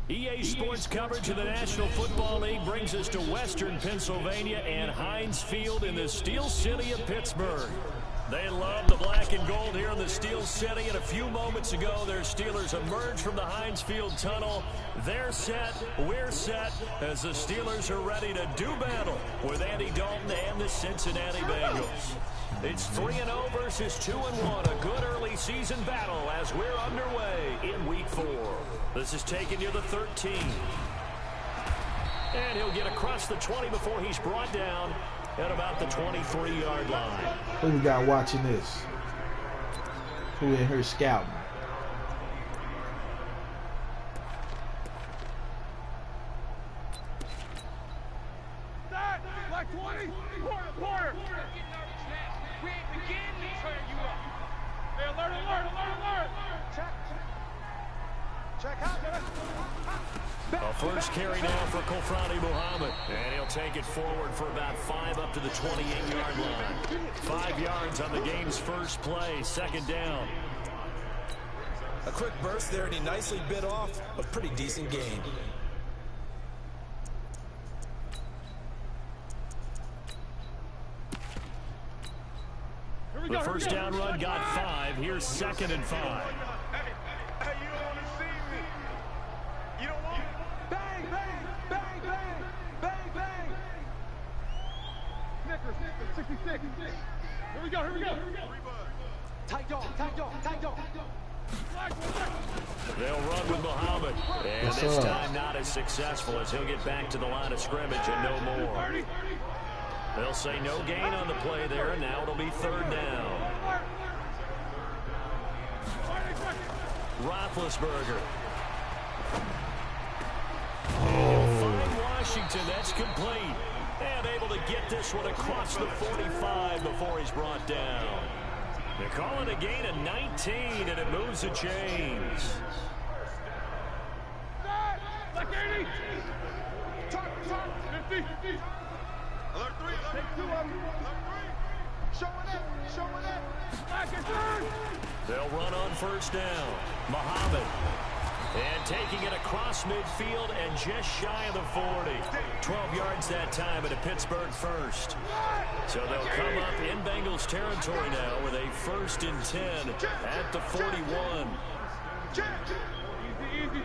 EA Sports coverage of the National Football League brings us to Western Pennsylvania and Heinz Field in the Steel City of Pittsburgh. They love the black and gold here in the Steel City, and a few moments ago, their Steelers emerged from the Heinz Field tunnel. They're set, we're set, as the Steelers are ready to do battle with Andy Dalton and the Cincinnati Bengals. It's 3-0 versus 2-1, a good early season battle as we're underway in Week 4. This is taken near the 13. And he'll get across the 20 before he's brought down at about the 23-yard line. Who we got watching this? Who in here scouting? Like 20, quarter. We ain't beginning to turn you up. Hey, alert. Check out. A first carry now for Kofrani Muhammad. And he'll take it forward for about 5 up to the 28-yard line. 5 yards on the game's first play, second down. A quick burst there, and he nicely bit off a pretty decent gain. The first down run got 5. Here's 2nd and 5. Hey, you don't want to see me. You don't want bang. Snickers, 66. Here we go. Tight dog. They'll run with Muhammad. And this time not as successful as he'll get back to the line of scrimmage and no more. They'll say no gain on the play there, and now it'll be 3rd down. Roethlisberger. He'll find Washington. That's complete. And able to get this one across the 45 before he's brought down. They call it a gain of 19, and it moves the chains. Like 80. Talk. 50. Alert 3. Take 2 of them. Alert 3. Showing it. Back and third. They'll run on first down. Muhammad. And taking it across midfield and just shy of the 40. 12 yards that time at a Pittsburgh first. So they'll come up in Bengals territory now with a 1st and 10 at the 41. Easy.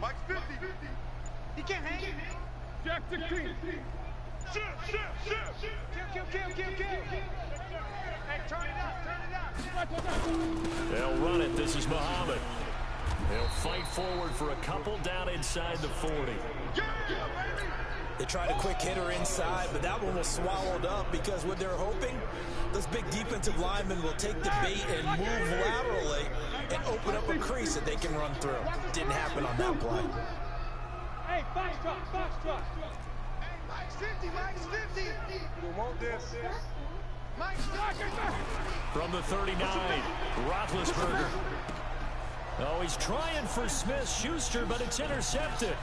Mike's 50. He can't hang it. Jack 16. Shoot. Kill. Hey, turn it up. They'll run it. This is Muhammad. They'll fight forward for a couple down inside the 40. They tried a quick hitter inside, but that one was swallowed up because what they're hoping, those big defensive linemen will take the bait and move laterally and open up a crease that they can run through. Didn't happen on that play. Hey, box truck. Hey, Mike's 50. We want this. Mike's from the 39, Roethlisberger. Oh, he's trying for Smith-Schuster, but it's intercepted.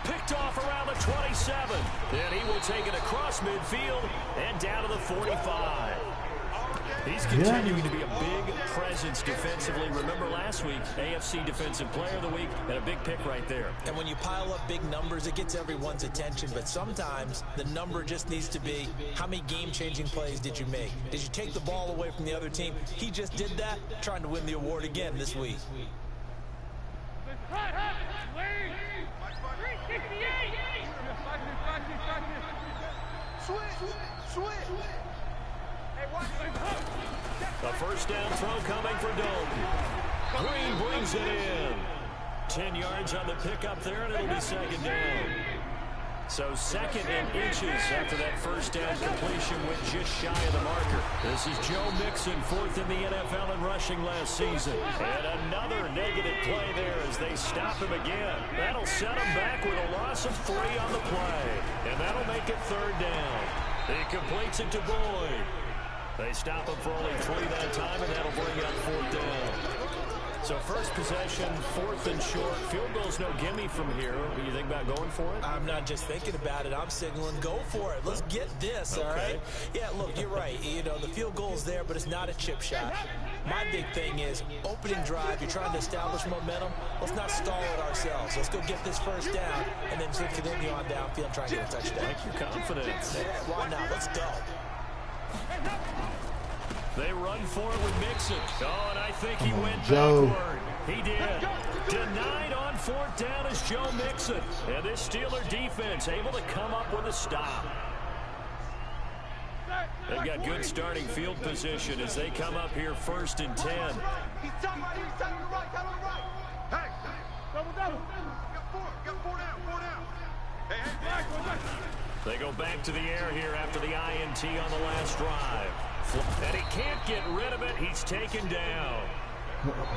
Picked off around the 27. And he will take it across midfield and down to the 45. He's continuing to be a big presence defensively. Remember last week, AFC Defensive Player of the Week, and a big pick right there. And when you pile up big numbers, it gets everyone's attention. But sometimes the number just needs to be, how many game-changing plays did you make? Did you take the ball away from the other team? He just did that, trying to win the award again this week. Switch. A first down throw coming for Dalton. Green brings it in. 10 yards on the pickup there, and it'll be 2nd down. So 2nd and inches after that first down completion went just shy of the marker. This is Joe Mixon, 4th in the NFL in rushing last season. And another negative play there as they stop him again. That'll set him back with a loss of 3 on the play. And that'll make it 3rd down. He completes it to Boyd. They stop him for only 3 that time, and that'll bring up 4th down. So first possession, 4th and short. Field goal's no gimme from here. What do you think about going for it? I'm not just thinking about it. I'm signaling go for it. Let's get this, all right? Yeah, look, you're right. You know, the field goal's there, but it's not a chip shot. My big thing is opening drive. You're trying to establish momentum. Let's not stall it ourselves. Let's go get this first down and then continue on downfield and try and get a touchdown. Like your confidence. Yeah, why not? Let's go. They run for it with Mixon. Oh, and I think he went Joe. backward. He did. Denied on 4th down is Joe Mixon. And this Steeler defense able to come up with a stop. They've got good starting field position as they come up here 1st and 10. He's talking right here. He's talking right. Hey, double. Got four down. Hey. They go back to the air here after the INT on the last drive. And he can't get rid of it. He's taken down.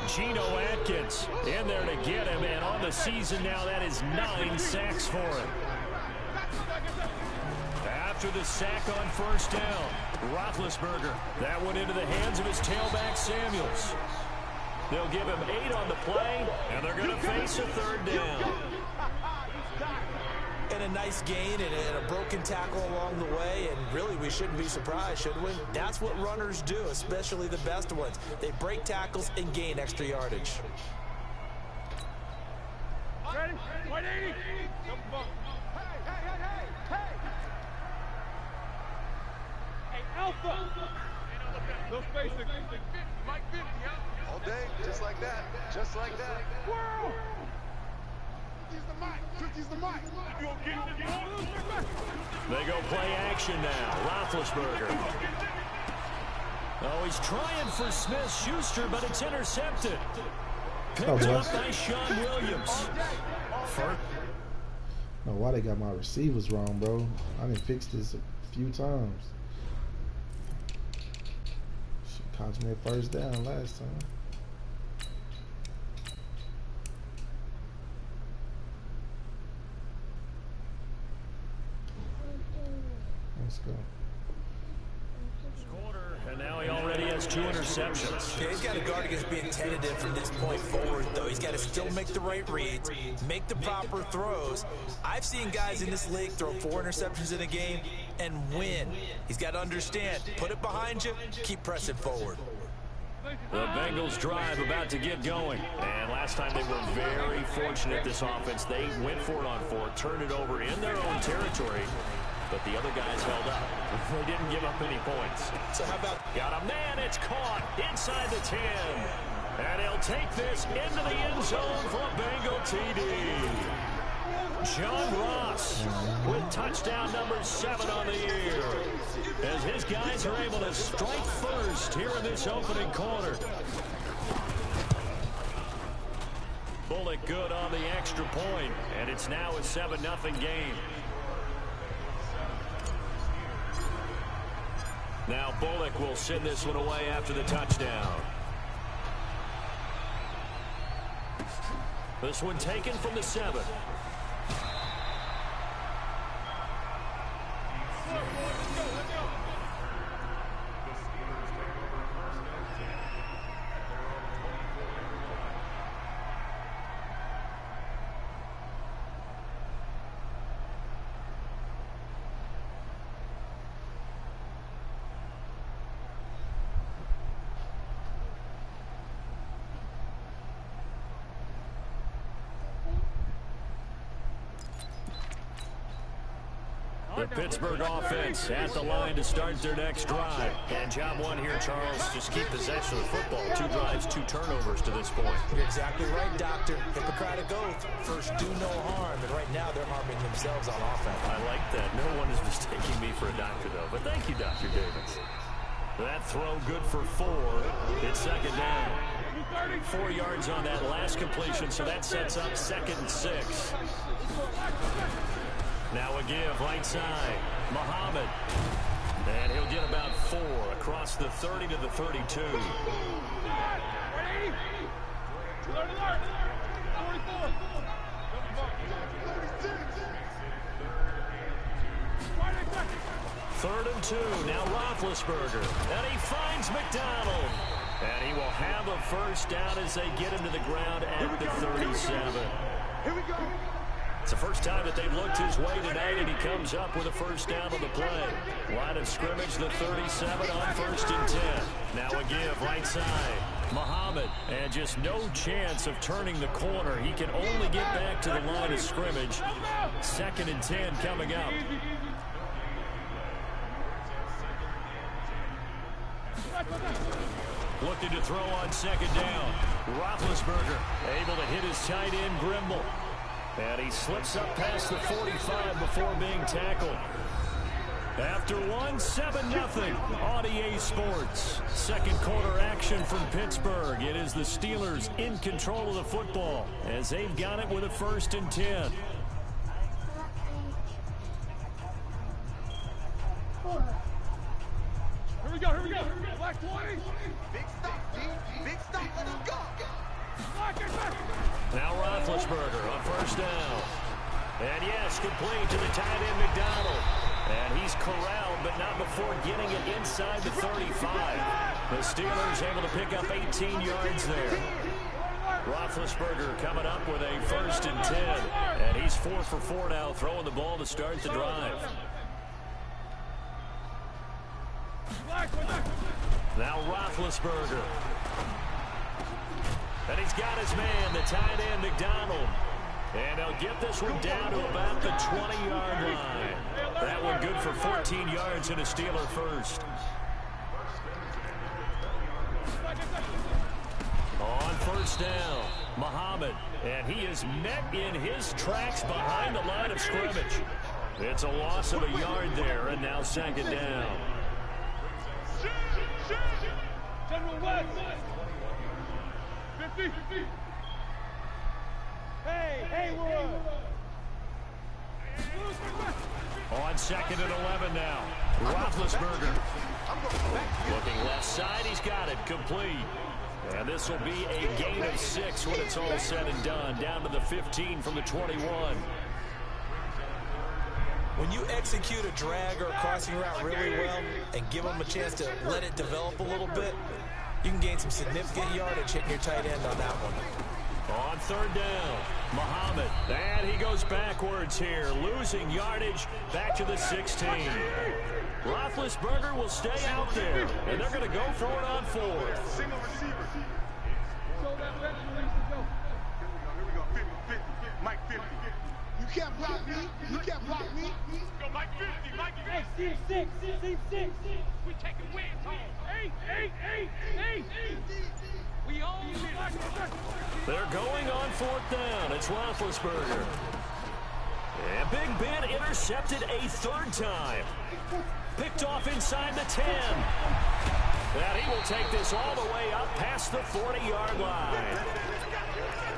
Geno Atkins in there to get him. And on the season now, that is 9 sacks for him. After the sack on 1st down, Roethlisberger. That went into the hands of his tailback, Samuels. They'll give him 8 on the play, and they're going to face a 3rd down. And a nice gain and a broken tackle along the way, and really we shouldn't be surprised, should we? That's what runners do, especially the best ones. They break tackles and gain extra yardage. Ready? 180. Hey, Alpha. No spacing. Mike 50, huh? All day, just like that. Squirrel. 50's the mic. 50's the mic. You gonna get it? They go play action now. Roethlisberger. Oh, he's trying for Smith-Schuster, but it's intercepted. Picked up by Sean Williams. No, why they got my receivers wrong, bro? I done fixed this a few times. She cost me a 1st down last time. Let's go. Quarter, and now he already has 2 interceptions. Yeah, he's got to guard against being tentative from this point forward, though. He's got to still make the right reads, make the proper throws. I've seen guys in this league throw 4 interceptions in a game and win. He's got to understand, put it behind you, keep pressing forward. The Bengals drive about to get going. And last time they were very fortunate, this offense. They went for it on 4, turned it over in their own territory. But the other guys held up. They didn't give up any points. So how about... Got a man, it's caught inside the 10. And he'll take this into the end zone for a Bengal TD. John Ross with touchdown number 7 on the year. As his guys are able to strike first here in this opening quarter. Bullock good on the extra point. And it's now a 7-0 game. Now Bullock will send this one away after the touchdown. This one taken from the 7. The Pittsburgh offense at the line to start their next drive. And job 1 here, Charles, just keep possession of the football. 2 drives, 2 turnovers to this point. You're exactly right, Doctor. Hippocratic oath. First, do no harm. And right now, they're harming themselves on offense. I like that. No one is mistaking me for a doctor, though. But thank you, Dr. Davis. That throw good for 4. It's 2nd down. 4 yards on that last completion, so that sets up 2nd and 6. Now a give right side. Muhammad. And he'll get about 4 across the 30 to the 32. Third and 2. Now Roethlisberger. And he finds McDonald. And he will have a first down as they get him to the ground at the 37. Here we go. It's the first time that they've looked his way tonight, and he comes up with a first down on the play. Line of scrimmage, the 37 on 1st and 10. Now a give right side. Muhammad, and just no chance of turning the corner. He can only get back to the line of scrimmage. 2nd and 10 coming up. Looking to throw on 2nd down. Roethlisberger able to hit his tight end, Grimble. And he slips up past the 45 before being tackled. After one, 7-0 on EA Sports. Second quarter action from Pittsburgh. It is the Steelers in control of the football as they've got it with a 1st and 10. Here we go, here we go. Black 20. Big stop, big stop, let him go. Now Roethlisberger on 1st down. And yes, complete to the tight end McDonald. And he's corralled, but not before getting it inside the 35. The Steelers able to pick up 18 yards there. Roethlisberger coming up with a 1st and 10. And he's 4 for 4 now, throwing the ball to start the drive. Now Roethlisberger. And he's got his man, the tight end, McDonald. And he'll get this one down to about the 20-yard line. That one good for 14 yards and a Steeler first. On 1st down, Muhammad. And he is met in his tracks behind the line of scrimmage. It's a loss of a yard there, and now 2nd down. General West. 50. Hey, Haywood. On 2nd and 11 now. Roethlisberger. Looking left side, he's got it, complete. And this will be a gain of 6 when it's all said and done. Down to the 15 from the 21. When you execute a drag or a crossing route really well and give them a chance to let it develop a little bit, you can gain some significant yardage hitting your tight end on that one. On 3rd down, Muhammad. And he goes backwards here, losing yardage back to the 16. Roethlisberger will stay out there, and they're going to go for it on 4th. Single receiver. Show that left release to go. Here we go. 50. Mike 50. You can't block me. You can't block me. Go Mike 50. Mike 50. Hey, Steve 6. We taking wins home. 8. We own it. They're going on 4th down. It's Roethlisberger. And Big Ben intercepted a 3rd time. Picked off inside the 10. And he will take this all the way up past the 40-yard line.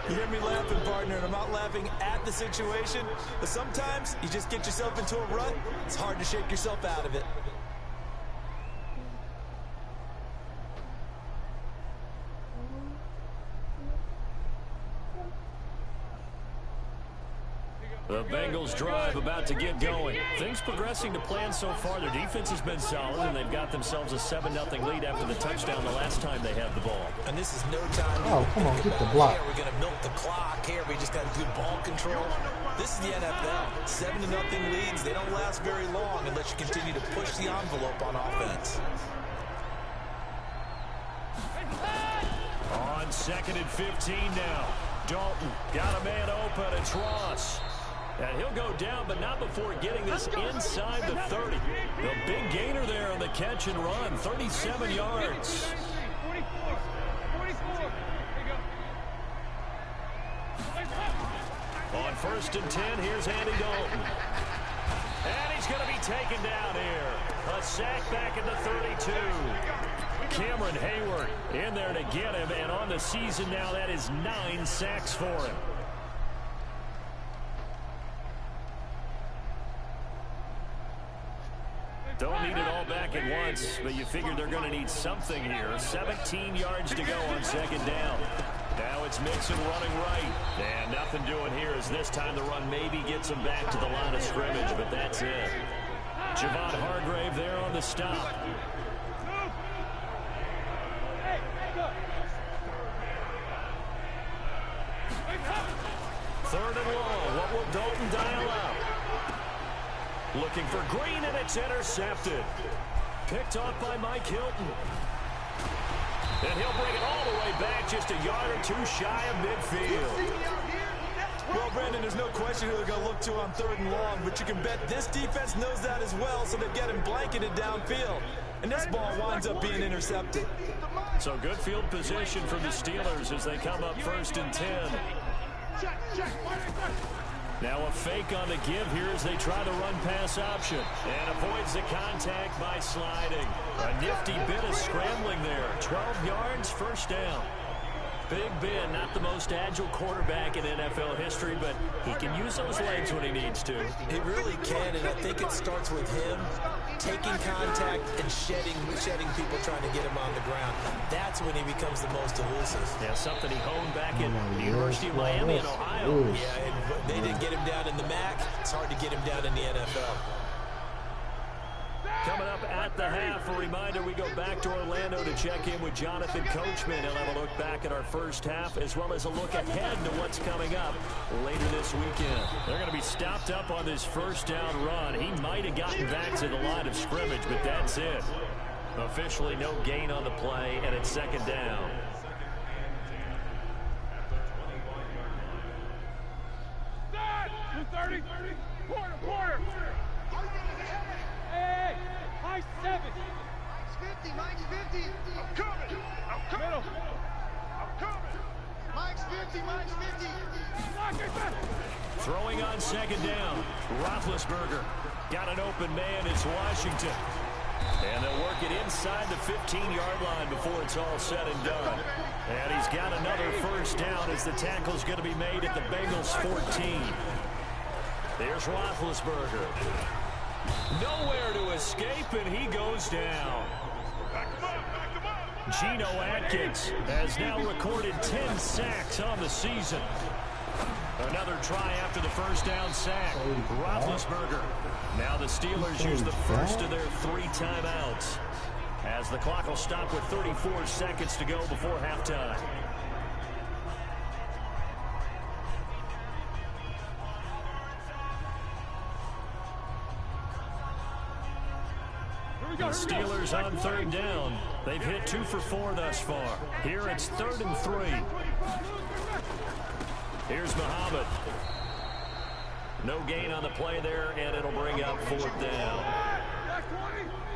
You hear me laughing, partner, and I'm not laughing at the situation, but sometimes you just get yourself into a rut. It's hard to shake yourself out of it. The Bengals drive about to get going. Things progressing to plan so far. Their defense has been solid, and they've got themselves a 7-0 lead after the touchdown the last time they had the ball. And this is no time. Oh, come on, get the block. Here, we're going to milk the clock. Here, we just got good ball control. This is the NFL. 7-0 leads. They don't last very long unless you continue to push the envelope on offense. On 2nd and 15 now. Dalton got a man open. It's Ross. And he'll go down, but not before getting this inside the 30. The big gainer there on the catch and run, 37 yards. 44. On 1st and 10, here's Andy Dalton. And he's going to be taken down here. A sack back at the 32. Cameron Hayward in there to get him, and on the season now, that is 9 sacks for him. Don't need it all back at once, but you figure they're going to need something here. 17 yards to go on 2nd down. Now it's Mixon running right. And nothing doing here as this time the run maybe gets him back to the line of scrimmage, but that's it. Javon Hargrave there on the stop. Third and long. What will Dalton dial up? Looking for Green, and it's intercepted. Picked off by Mike Hilton. And he'll bring it all the way back, just a yard or two shy of midfield. Well, Brandon, there's no question who they're going to look to on third and long, but you can bet this defense knows that as well, so they get him blanketed downfield. And this ball winds up being intercepted. So good field position for the Steelers as they come up 1st and 10. Now a fake on the give here as they try the run-pass option. And avoids the contact by sliding. A nifty bit of scrambling there. 12 yards, first down. Big Ben, not the most agile quarterback in NFL history, but he can use those legs when he needs to. He really can, and I think it starts with him taking contact and shedding people trying to get him on the ground. That's when he becomes the most elusive. Yeah, something he honed back at the University of Miami in Ohio. Yeah, and they didn't get him down in the MAC. It's hard to get him down in the NFL. Coming up at the half, a reminder, we go back to Orlando to check in with Jonathan Coachman. He'll have a look back at our first half, as well as a look ahead to what's coming up later this weekend. They're going to be stopped up on this first down run. He might have gotten back to the line of scrimmage, but that's it. Officially no gain on the play, and it's second down. Quarter. Hey, Mike's 7. Mike's 50. I'm coming. Middle. I'm coming. Mike's 50. Throwing on second down. Roethlisberger got an open man. It's Washington. And they'll work it inside the 15-yard line before it's all said and done. And he's got another first down as the tackle's going to be made at the Bengals 14. There's Roethlisberger. Nowhere to escape, and he goes down. Geno Atkins has now recorded 10 sacks on the season. Another try after the first down sack. Roethlisberger. Now the Steelers use the first of their 3 timeouts, as the clock will stop with 34 seconds to go before halftime. The Steelers on third down. They've hit 2 for 4 thus far. Here it's 3rd and 3. Here's Muhammad. No gain on the play there, and it'll bring up 4th down.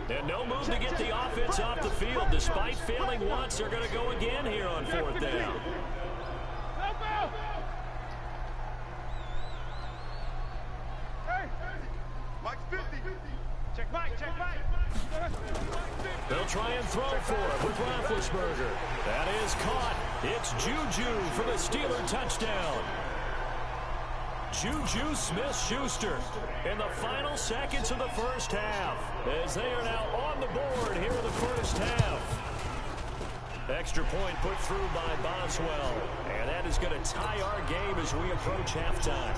And no move to get the offense off the field. Despite failing once, they're going to go again here on 4th down. Mike's 50. Check Mike. They'll try and throw for it with Roethlisberger. That is caught. It's Juju for the Steeler touchdown. Juju Smith-Schuster in the final seconds of the first half, as they are now on the board here in the first half. Extra point put through by Boswell, and that is going to tie our game as we approach halftime.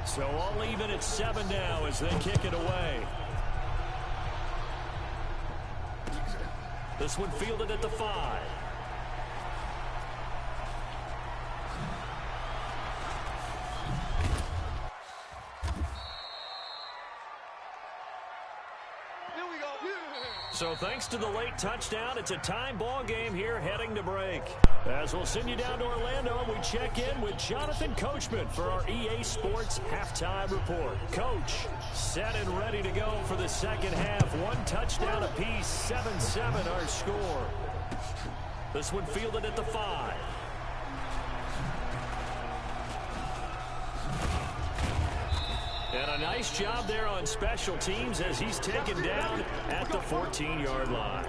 So all even at 7 now as they kick it away. This one fielded at the 5. So thanks to the late touchdown, it's a time ball game here heading to break. As we'll send you down to Orlando, and we check in with Jonathan Coachman for our EA Sports Halftime Report. Coach, set and ready to go for the second half. 1 touchdown apiece, 7-7 our score. This one fielded at the 5. And a nice job there on special teams as he's taken down at the 14-yard line.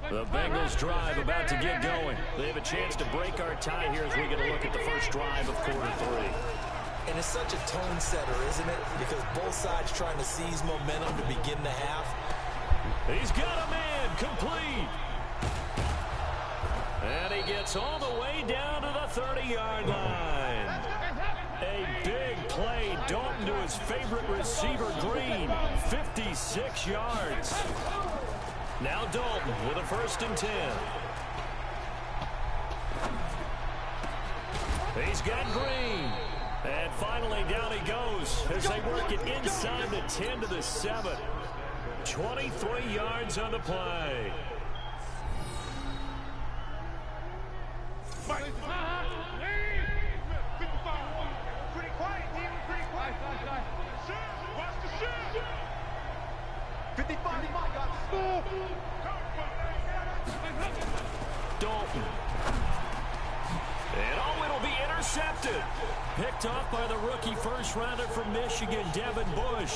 The Bengals drive about to get going. They have a chance to break our tie here as we get a look at the first drive of quarter 3. And it's such a tone setter, isn't it? Because both sides trying to seize momentum to begin the half. He's got a man complete. gets all the way down to the 30-yard line. A big play. Dalton to his favorite receiver, Green. 56 yards. Now Dalton with a 1st and 10. He's got Green. And finally down he goes as they work it inside the 10 to the 7. 23 yards on the play. Pretty quiet, team. Pretty quiet. Watch the shit. 55, got Dalton. And oh, it'll be intercepted. Picked off by the rookie first-rounder from Michigan, Devin Bush.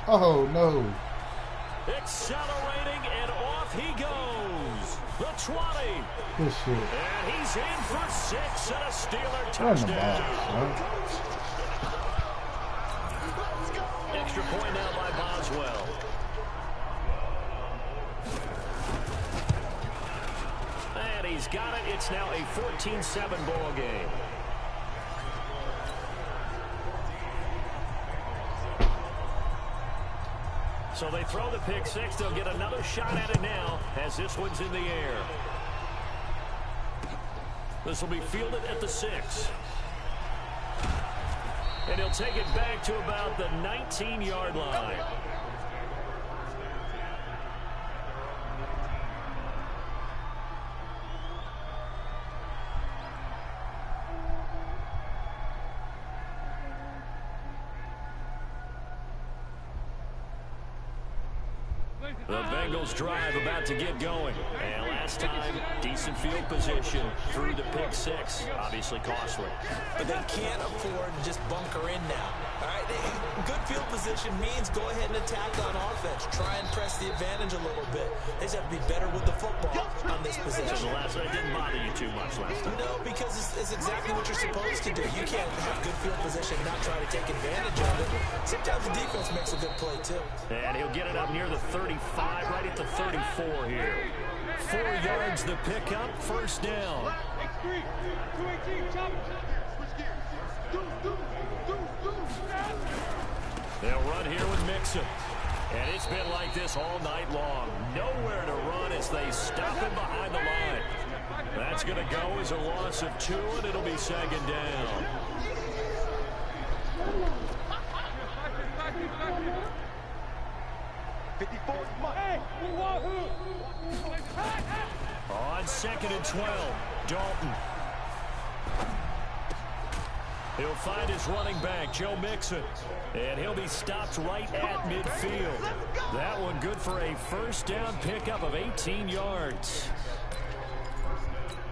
Oh, no. Accelerating, and off he goes. The 20. Good shit. And he's in for 6 and a Steeler Run the touchdown. ball, son. Extra point now by Boswell. And he's got it. It's now a 14-7 ball game. So they throw the pick six. They'll get another shot at it now as this one's in the air. This will be fielded at the 6. And he'll take it back to about the 19-yard line. The Bengals drive about to get going. And last time, decent field position through the pick six. Obviously costly. But they can't afford to just bunker in now. All right, good field position means go ahead and attack on offense. Try and press the advantage a little bit. They just have to be better with the football on this position. So the last one didn't bother you too much last time. No, because it's exactly what you're supposed to do. You can't have good field position and not try to take advantage of it. Sometimes the defense makes a good play, too. And he'll get it up near the 35, right at the 34 here. 4 yards the pickup, first down. They'll run here with Mixon. And it's been like this all night long. Nowhere to run as they stop him behind the line. That's going to go as a loss of 2, and it'll be second down. On 2nd and 12, Dalton. He'll find his running back, Joe Mixon. And he'll be stopped right at midfield. That one good for a first down pickup of 18 yards.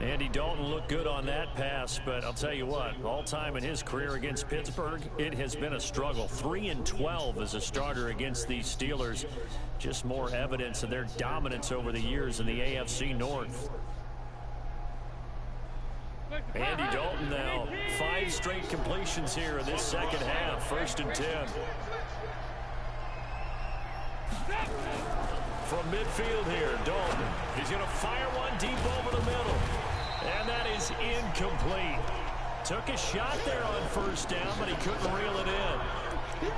Andy Dalton looked good on that pass, but I'll tell you what, all time in his career against Pittsburgh, it has been a struggle. 3-12 as a starter against these Steelers. Just more evidence of their dominance over the years in the AFC North. Andy Dalton now 5 straight completions here in this second half. 1st and 10. From midfield here, Dalton. He's going to fire one deep over the middle. And that is incomplete. Took a shot there on first down, but he couldn't reel it in.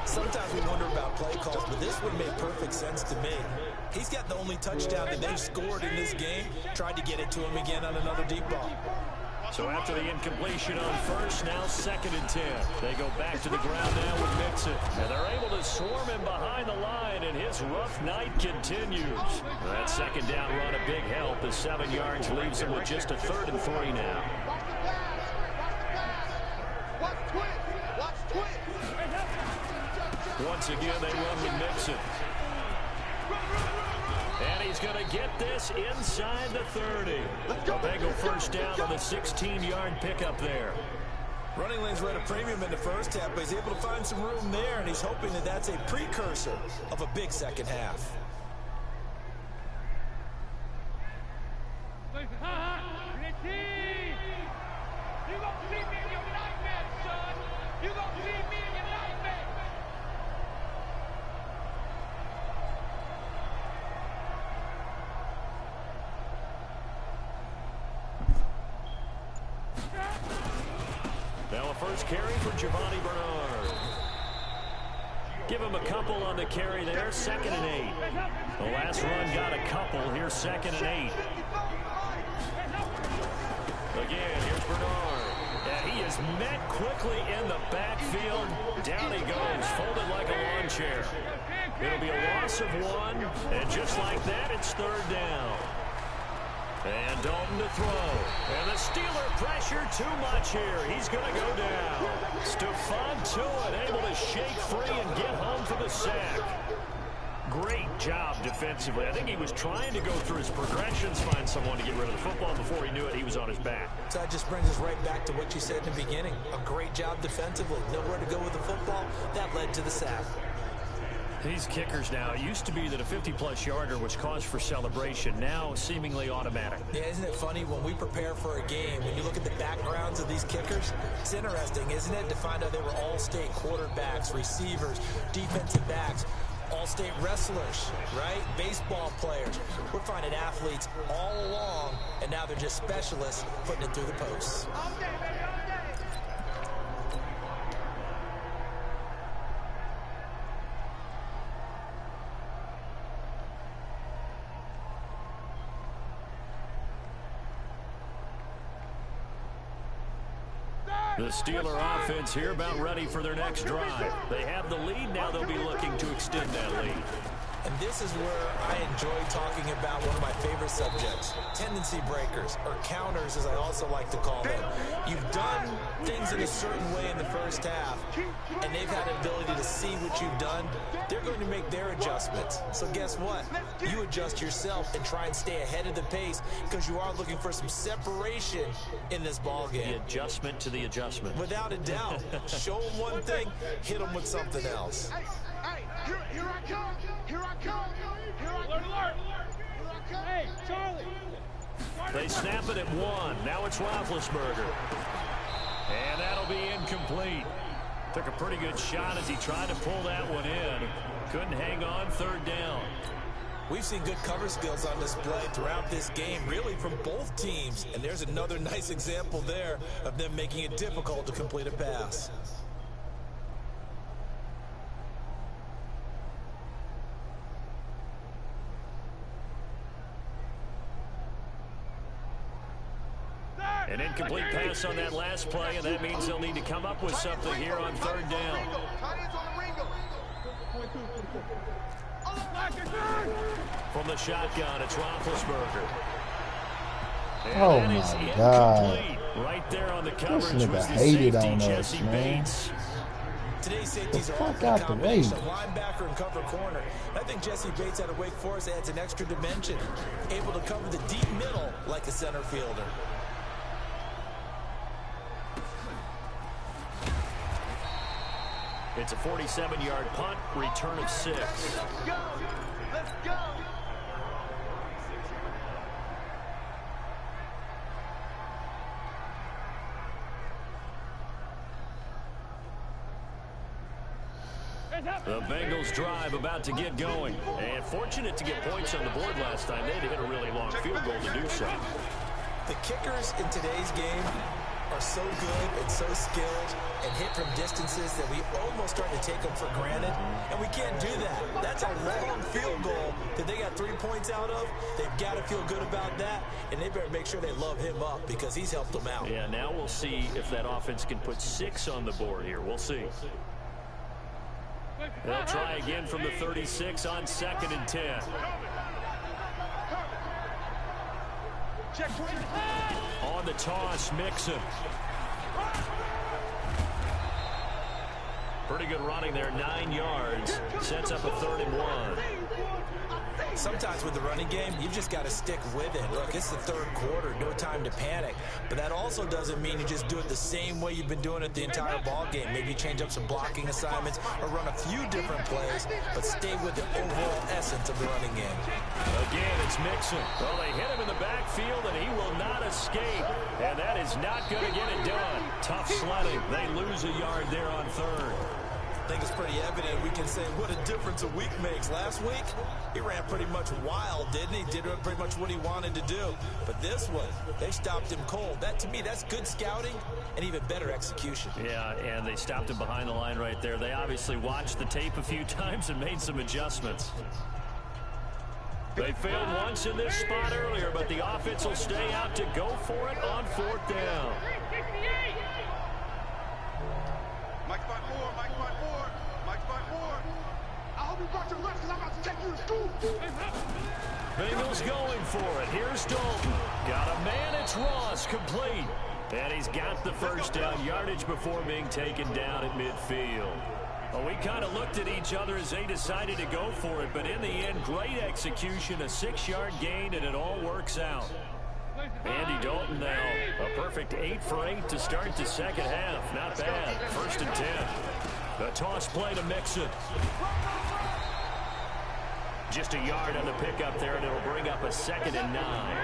Sometimes we wonder about play calls, but this one made perfect sense to me. He's got the only touchdown that they've scored in this game. Tried to get it to him again on another deep ball. So after the incompletion on first, now 2nd and 10. They go back to the ground now with Mixon. And they're able to swarm him behind the line, and his rough night continues. That second down run a big help as 7 yards leaves him with just a 3rd and 3 now. Once again, they run with Mixon. And he's going to get this inside the 30. A Bengal first down on the 16-yard pickup there. Running lanes were at a premium in the first half, but he's able to find some room there, and he's hoping that that's a precursor of a big second half. first carry for Giovanni Bernard. Give him a couple on the carry there, 2nd and 8. The last run got a couple. Here's 2nd and 8. Again, here's Bernard. And he is met quickly in the backfield. Down he goes, folded like a lawn chair. It'll be a loss of 1, and just like that, it's 3rd down. And Dalton to throw. And the Steeler pressure too much here. He's going to go down. Stephon Tuitt able to shake free and get home for the sack. Great job defensively. I think he was trying to go through his progressions, find someone to get rid of the football. Before he knew it, he was on his back. So that just brings us right back to what you said in the beginning. A great job defensively. Nowhere to go with the football. That led to the sack. These kickers now, it used to be that a 50-plus yarder was cause for celebration. Now, seemingly automatic. Yeah, isn't it funny when we prepare for a game, when you look at the backgrounds of these kickers, it's interesting, isn't it, to find out they were all-state quarterbacks, receivers, defensive backs, all-state wrestlers, right? Baseball players. We're finding athletes all along, and now they're just specialists putting it through the posts. The Steeler offense here about ready for their next drive. They have the lead. Now they'll be looking to extend that lead. And this is where I enjoy talking about one of my favorite subjects, tendency breakers, or counters as I also like to call them. You've done things in a certain way in the first half, and they've had an ability to see what you've done. They're going to make their adjustments. So guess what? You adjust yourself and try and stay ahead of the pace because you are looking for some separation in this ball game. The adjustment to the adjustment. Without a doubt. Show them one thing, hit them with something else. Here I come. Here I come. Here I come. Alert. Here I come. Hey, Charlie. They snap it at 1. Now it's Roethlisberger. And that'll be incomplete. Took a pretty good shot as he tried to pull that one in. Couldn't hang on, 3rd down. We've seen good cover skills on display throughout this game, really from both teams. And there's another nice example there of them making it difficult to complete a pass. An incomplete pass on that last play, and that means they'll need to come up with something here on 3rd down. From the shotgun, it's Roethlisberger. And oh that is my God! Right there on the coverage This nigga was the hated safety, on us, Jesse man. Bates. Today's safeties are often a combination of linebacker and cover corner. I think Jesse Bates out of Wake Forest adds an extra dimension, able to cover the deep middle like a center fielder. It's a 47-yard punt, return of 6. Let's go. Let's go. The Bengals drive about to get going. And fortunate to get points on the board last time. They had to hit a really long field goal to do so. The kickers in today's game are so good and so skilled and hit from distances that we almost start to take them for granted. And we can't do that. That's a long field goal that they got 3 points out of. They've got to feel good about that. And they better make sure they love him up because he's helped them out. Yeah, now we'll see if that offense can put 6 on the board here. We'll see. They'll try again from the 36 on 2nd and 10. On the toss, Mixon. Pretty good running there, 9 yards. Sets up a 3rd and 1. Sometimes with the running game, you've just got to stick with it. Look, it's the 3rd quarter, no time to panic. But that also doesn't mean you just do it the same way you've been doing it the entire ball game. Maybe change up some blocking assignments or run a few different plays, but stay with the overall essence of the running game. Again, it's Mixon. Well, they hit him in the backfield, and he will not escape. And that is not going to get it done. Tough sledding. They lose a yard there on 3rd. I think it's pretty evident. We can say what a difference a week makes. Last week, he ran pretty much wild, didn't he? Did pretty much what he wanted to do. But this one, they stopped him cold. That, to me, that's good scouting and even better execution. Yeah, and they stopped him behind the line right there. They obviously watched the tape a few times and made some adjustments. They failed once in this spot earlier, but the offense will stay out to go for it on 4th down. Mike spot 4, Mike spot 4, Mike spot 4. I hope you brought your lunch because I'm about to take you to school. Bengals going for it. Here's Dalton. Got a man. It's Ross, complete. And he's got the first down yardage before being taken down at midfield. Well, we kind of looked at each other as they decided to go for it, but in the end, great execution, a 6-yard gain, and it all works out. Andy Dalton now, a perfect 8 for 8 to start the second half. Not bad. 1st and 10. The toss play to Mixon. Just a yard on the pickup there, and it'll bring up a 2nd and 9.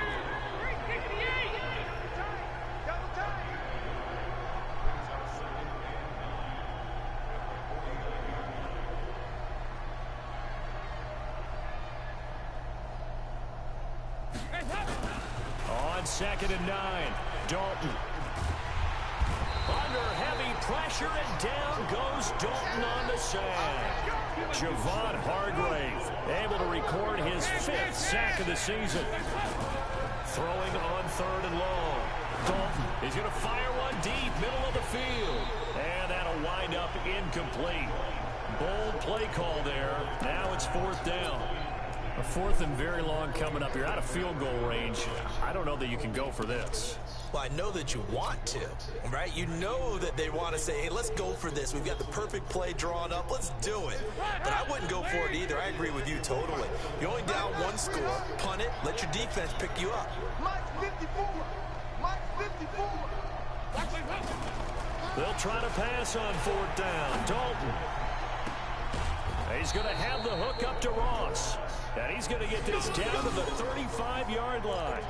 On 2nd and 9, Dalton. Under heavy pressure, and down goes Dalton on the sack. Javon Hargrave able to record his 5th sack of the season. Throwing on 3rd and long. Dalton is going to fire one deep, middle of the field. And that'll wind up incomplete. Bold play call there. Now it's 4th down. A 4th and very long coming up. You're out of field goal range. I don't know that you can go for this. Well, I know that you want to, right? You know that they want to say, hey, let's go for this. We've got the perfect play drawn up. Let's do it. But I wouldn't go for it either. I agree with you totally. You're only down 1 score. Punt it. Let your defense pick you up. Mike 54. Mike 54. They'll try to pass on 4th down. Dalton. He's going to have the hook up to Ross. And he's going to get this down to the 35-yard line.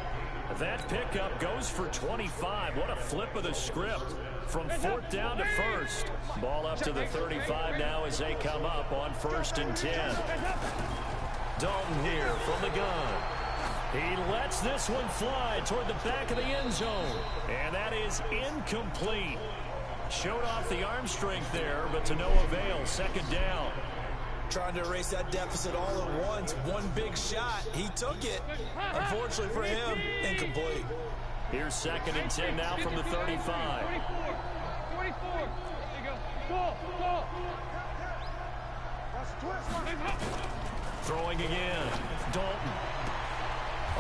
That pickup goes for 25. What a flip of the script. From 4th down to 1st. Ball up to the 35 now as they come up on 1st and 10. Dalton here from the gun. He lets this one fly toward the back of the end zone. And that is incomplete. Showed off the arm strength there, but to no avail. 2nd down. Trying to erase that deficit all at once. One big shot. He took it. Unfortunately for him, incomplete. Here's 2nd and 10 now from the 35. 24. There you go. Ball. Throwing again. Dalton.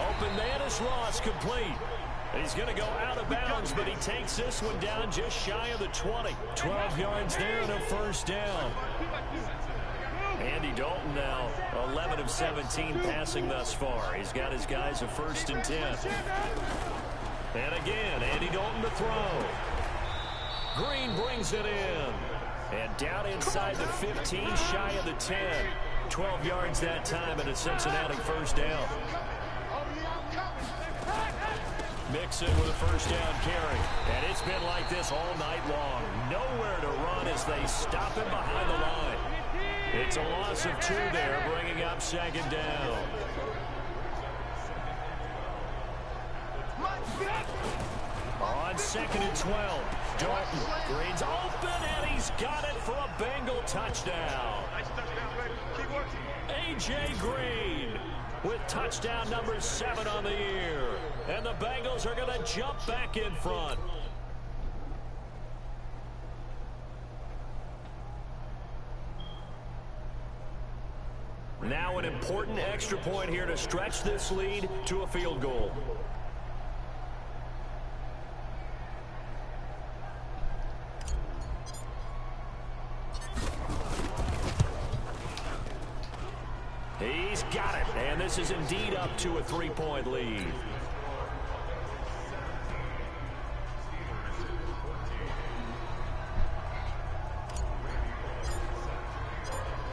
Open man is Ross, complete. He's going to go out of bounds, but he takes this one down just shy of the 20. 12 yards there and a 1st down. Andy Dalton now 11 of 17 passing thus far. He's got his guys a 1st and 10. And again, Andy Dalton to throw. Green brings it in. And down inside the 15, shy of the 10. 12 yards that time and a Cincinnati 1st down. Mixon with a 1st down carry. And it's been like this all night long. Nowhere to run as they stop him behind the line. It's a loss of 2 there, bringing up 2nd down. On 2nd and 12, Dalton. Green's open, and he's got it for a Bengal touchdown. A.J. Green with touchdown number 7 on the year. And the Bengals are going to jump back in front. Now an important extra point here to stretch this lead to a field goal. He's got it, and this is indeed up to a 3-point lead.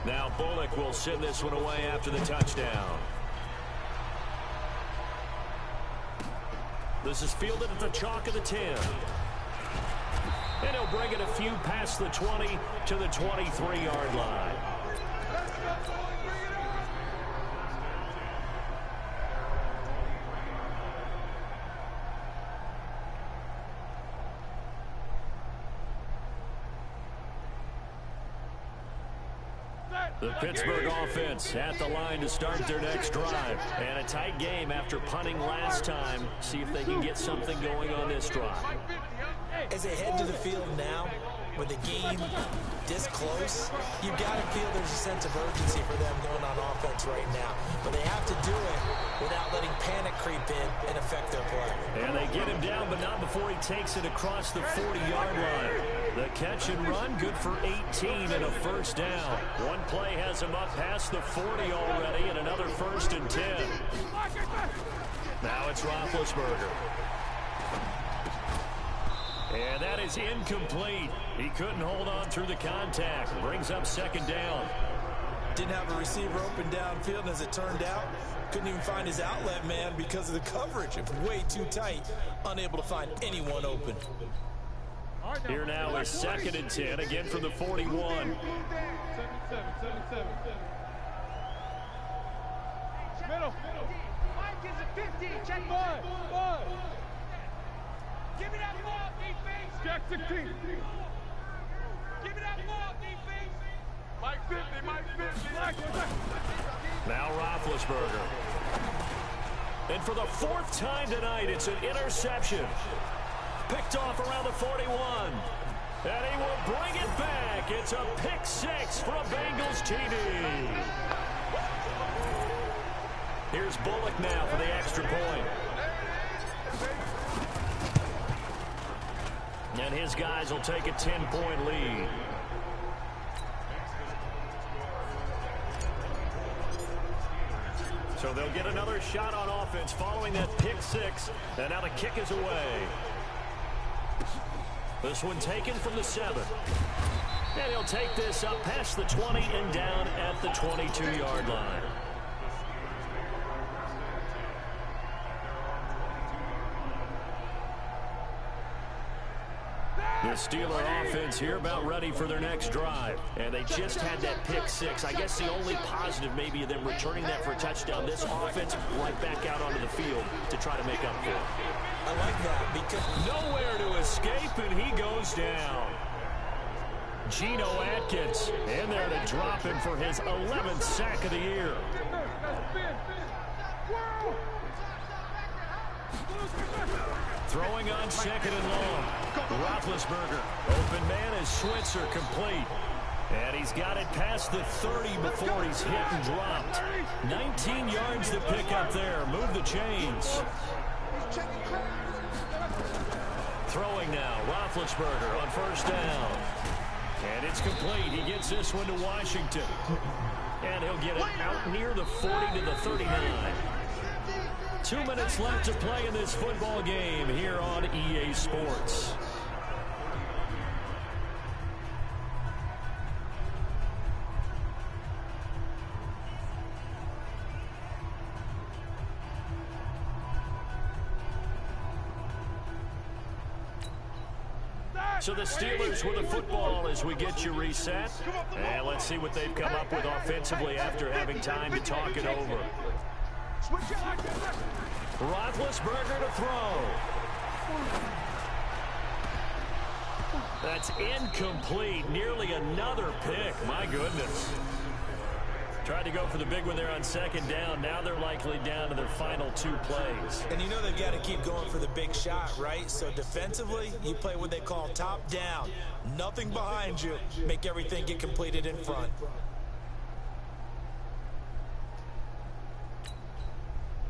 Now Bullock will send this one away after the touchdown. This is fielded at the chalk of the 10. And he'll bring it a few past the 20 to the 23-yard line. The Pittsburgh offense at the line to start their next drive. And a tight game after punting last time. See if they can get something going on this drive. As they head to the field now, with the game this close, you've got to feel there's a sense of urgency for them going on offense right now. But they have to do it without letting panic creep in and affect their play. And they get him down, but not before he takes it across the 40-yard line. The catch and run, good for 18 and a first down. One play has him up past the 40 already, and another 1st and 10. Now it's Roethlisberger. And that is incomplete. He couldn't hold on through the contact. Brings up 2nd down. Didn't have a receiver open downfield, and as it turned out, couldn't even find his outlet man because of the coverage. It's way too tight. Unable to find anyone open. Here now is 2nd and 10, again from the 41. 77. Middle. Mike is a 50. Check 5. Give me that ball, defense. Jack 16. Give me that ball, defense. Mike 50. Now Roethlisberger. And for the 4th time tonight, it's an interception. Picked off around the 41. And he will bring it back. It's a pick 6 for a Bengals TD. Here's Bullock now for the extra point. And his guys will take a 10-point lead. So they'll get another shot on offense following that pick 6. And now the kick is away. This one taken from the 7. And he'll take this up past the 20 and down at the 22-yard line. The Steeler offense here about ready for their next drive. And they just had that pick 6. I guess the only positive maybe of them returning that for a touchdown. This offense right back out onto the field to try to make up for it. I like that because nowhere to escape, and he goes down. Geno Atkins in there to drop him for his 11th sack of the year. Throwing on 2nd and long. Roethlisberger. Open man is Switzer complete. And he's got it past the 30 before he's hit and dropped. 19 yards to pick up there. Move the chains. Throwing now. Roethlisberger on 1st down. And it's complete. He gets this one to Washington. And he'll get it out near the 40 to the 39. 2 minutes left to play in this football game here on EA Sports. So the Steelers with the football as we get you reset. And let's see what they've come up with offensively after having time to talk it over. Roethlisberger to throw. That's incomplete. Nearly another pick. My goodness. Tried to go for the big one there on 2nd down. Now they're likely down to their final 2 plays. And you know they've got to keep going for the big shot, right? So defensively, you play what they call top down. Nothing behind you. Make everything get completed in front.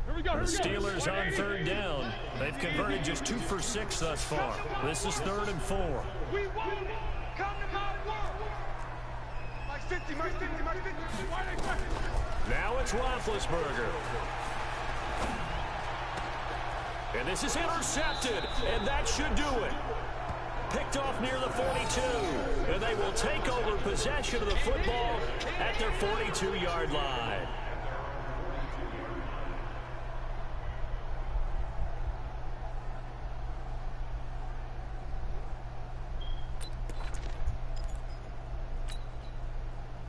The Steelers on 3rd down. They've converted just 2 for 6 thus far. This is 3rd and 4. We won. Come to my work. Mike 50, Mike 50, Mike 50. Now it's Roethlisberger. And this is intercepted. And that should do it. Picked off near the 42. And they will take over possession of the football at their 42-yard line.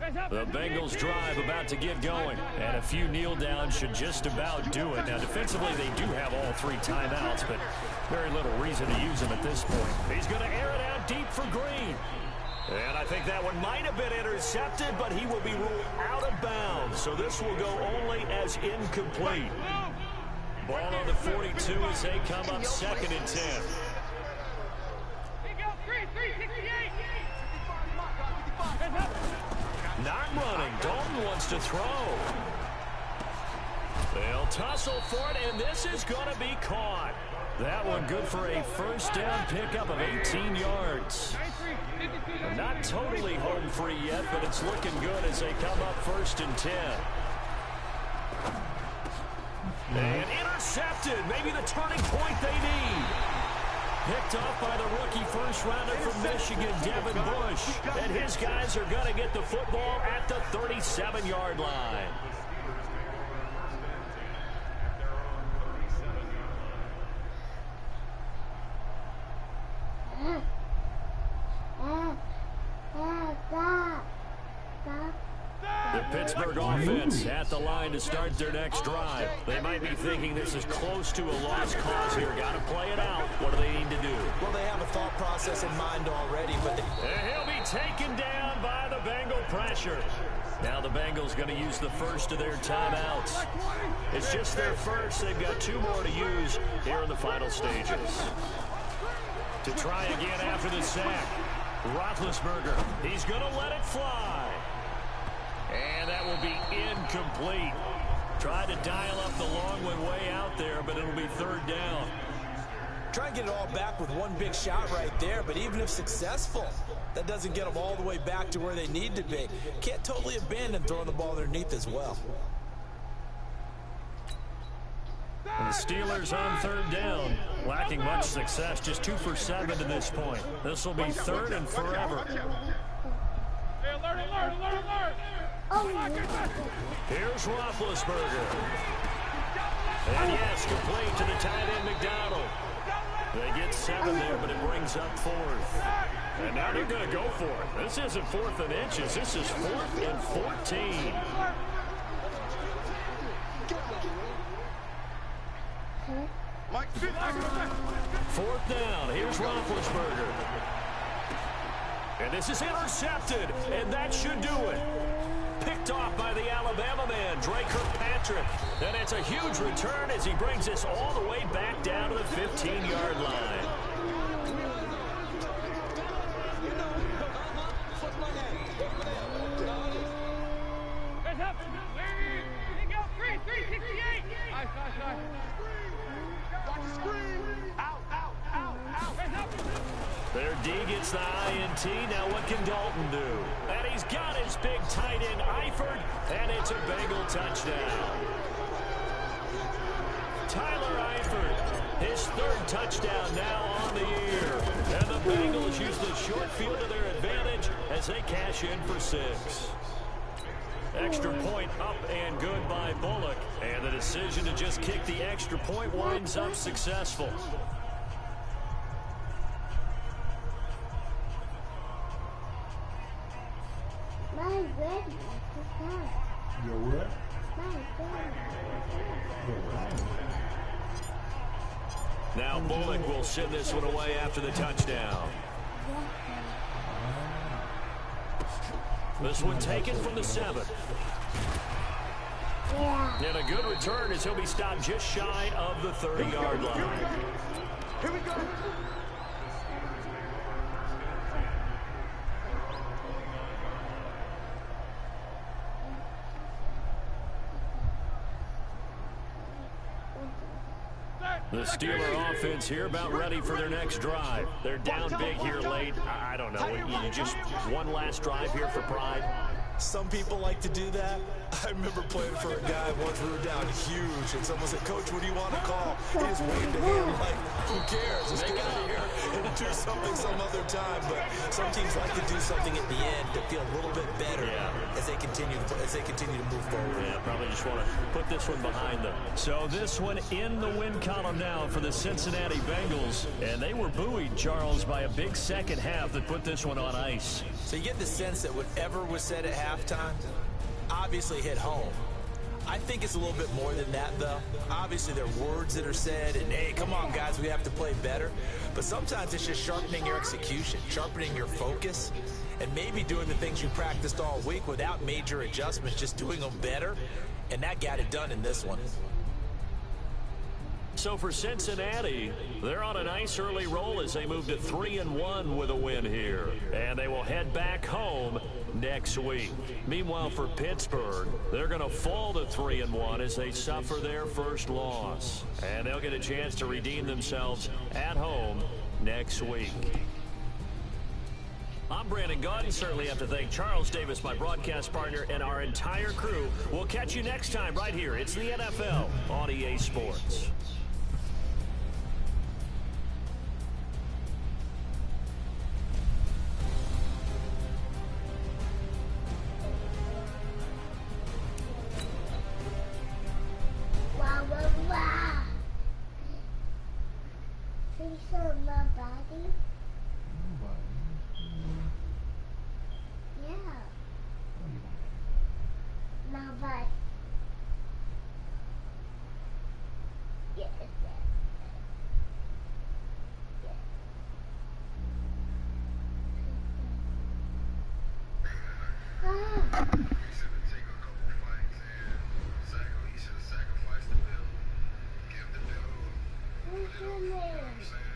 The Bengals drive about to get going, and a few kneel downs should just about do it. Now, defensively, they do have all 3 timeouts, but very little reason to use them at this point. He's going to air it out deep for Green. And I think that one might have been intercepted, but he will be ruled out of bounds. So this will go only as incomplete. Ball on the 42 as they come up 2nd and 10. Not running. Dalton wants to throw. They'll tussle for it, and this is going to be caught. That one good for a first down pickup of 18 yards. Not totally home free yet, but it's looking good as they come up 1st and 10. And intercepted. Maybe the turning point they need. Picked off by the rookie first-rounder from Michigan, Devin Bush. And his guys are going to get the football at the 37-yard line. The Pittsburgh offense at the line to start their next drive. They might be thinking this is close to a lost cause here. Got to play it out. What do they need to do? Well, they have a thought process in mind already, but he'll be taken down by the Bengal pressure. Now the Bengals going to use the first of their timeouts. It's just their first. They've got 2 more to use here in the final stages. To try again after the sack, Roethlisberger. He's going to let it fly. And that will be incomplete. Tried to dial up the long one way out there, but it'll be 3rd down. Try and get it all back with one big shot right there, but even if successful, that doesn't get them all the way back to where they need to be. Can't totally abandon throwing the ball underneath as well. And the Steelers on 3rd down, lacking much success, just 2 for 7 to this point. This will be 3rd and forever. Hey, alert! Here's Roethlisberger. And yes, complete to the tight end McDonald. They get 7 there, but it brings up 4th. And now they're going to go for it. This isn't 4th and inches. This is 4th and 14. Fourth down. Here's Roethlisberger. And this is intercepted. And that should do it. Picked off by the Alabama man, Drake Kirkpatrick. And it's a huge return as he brings us all the way back down to the 15-yard line. Their D gets the INT. Now what can Dalton do? And he's got his big tight end, Eifert, and it's a Bengal touchdown. Tyler Eifert, his 3rd touchdown now on the year. And the Bengals use the short field to their advantage as they cash in for 6. Extra point up and good by Bullock. And the decision to just kick the extra point winds up successful. Your what? Now Bullock will send this one away after the touchdown. This one taken from the 7. And a good return as he'll be stopped just shy of the 30-yard line. Here we go. The Steeler offense here about ready for their next drive. They're down big here late. I don't know. You just one last drive here for pride. Some people like to do that. I remember playing for a guy once we were down huge, and someone said, "Coach, what do you want to call?" He just waved a hand like, "Who cares? Let's get out of here." and do something some other time, but some teams like to do something at the end to feel a little bit better as they continue to move forward. Yeah, probably just want to put this one behind them. So this one in the win column now for the Cincinnati Bengals, and they were buoyed, Charles, by a big second half that put this one on ice. So you get the sense that whatever was said at halftime obviously hit home. I think it's a little bit more than that, though. Obviously, there are words that are said, and, hey, come on, guys, we have to play better. But sometimes it's just sharpening your execution, sharpening your focus, and maybe doing the things you practiced all week without major adjustments, just doing them better. And that got it done in this one. So for Cincinnati, they're on a nice early roll as they move to 3-1 with a win here. And they will head back home next week. Meanwhile, for Pittsburgh, they're going to fall to 3-1 as they suffer their first loss. And they'll get a chance to redeem themselves at home next week. I'm Brandon Gaudin. Certainly have to thank Charles Davis, my broadcast partner, and our entire crew. We'll catch you next time right here. It's the NFL on EA Sports. What's your name?